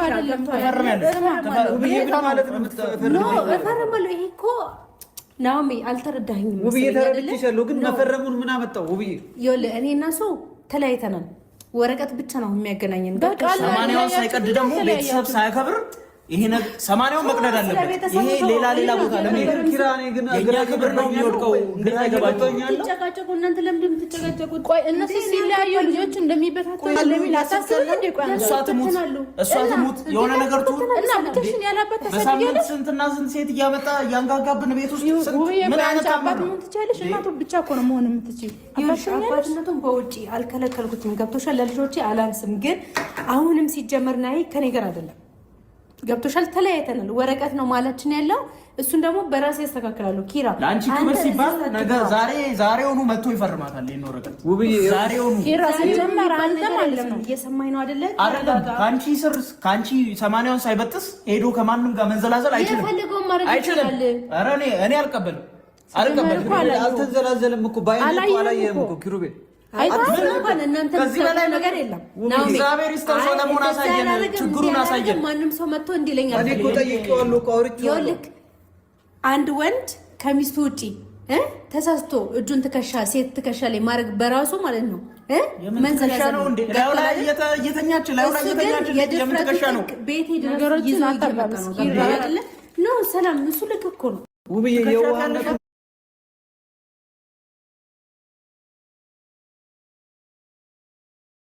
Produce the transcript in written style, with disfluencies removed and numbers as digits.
አይደለም ተፈርማለሁ። ይሄ እኮ ናኦሚ አልተረዳኸኝም። ውብዬ ተረድቼሻለሁ፣ ግን መፈረሙን ምን አመጣው? ውብዬ ይኸውልህ እኔ እና እሱ ተለያይተናል። ወረቀት ብቻ ነው የሚያገናኘን። በቃ 80 ሳይቀድ ደግሞ ቤተሰብ ሳያከብር ይሄ ነገር 80 መቅደድ አለበት። ይሄ ሌላ ቦታ ለምን ኪራኔ ግን የኛ ክብር ነው የሚወድቀው። እንዴት አይገባኝም? ተጨቃጨቁ እናንተ ለምን እንደምትጨቃጨቁት? ቆይ እነሱ ሲለያዩ ልጆች እንደሚበታተኑ ለምን አታስቡ እንዴ? ቆይ እሷ ትሙት የሆነ ነገር ትሁን እና ብቻሽን ያላበት በሳምንት ስንትና ስንት ሴት እያመጣ ያንጋጋብን ቤት ውስጥ ምን አይነት አባት ምን ትችያለሽ? እናቱ ብቻ እኮ ነው መሆን የምትችይ። አባትነቱን በውጪ አልከለከልኩትም። ገብቶሻል? ለልጆቼ አላንስም። ግን አሁንም ሲጀመር ናይ ከኔ ጋር አይደለም። ገብቶሻል? ተለያይተናል። ወረቀት ነው ማለችን ያለው። እሱን ደግሞ በራሴ ያስተካክላለሁ። ኪራ ለአንቺ ክብር ሲባል ነገ ዛሬውኑ መጥቶ ይፈርማታል። ይሄን ወረቀት ዛሬውኑ ኪራ ሲጀመር አንተ ማለት ነው እየሰማኝ ነው አይደለ? አይደለም ካንቺ ስር ካንቺ 80ውን ሳይበጥስ ሄዶ ከማንም ጋር መንዘላዘል አይችልም። የፈለገውን ማድረግ ይችላል። ኧረ እኔ አልቀበልም። አልተንዘላዘለም እኮ ባይኔ እኮ አላየህም እኮ ኪሩቤል። ከዚህ በላይ ነገር የለም። እግዚአብሔር ይስጠው። ሰለሞን አሳየን፣ ችግሩን አሳየን። ማንም ሰው መጥቶ እንዲለኛል። እኔ እኮ ጠይቄዋለሁ እኮ አውርቼዋለሁ። አንድ ወንድ ከሚስቱ ውጪ ተሳስቶ እጁን ትከሻ ሴት ትከሻ ላይ ማድረግ በራሱ ማለት ነው መንዘላዘል ነው እንዴ? ላዩ ላይ እየተኛች የምን ትከሻ ነው? ቤቴ ድረስ ይዞ ይመጣ ነው። ሰላም እሱ ልክ እኮ ነው። ውብዬ የዋህነት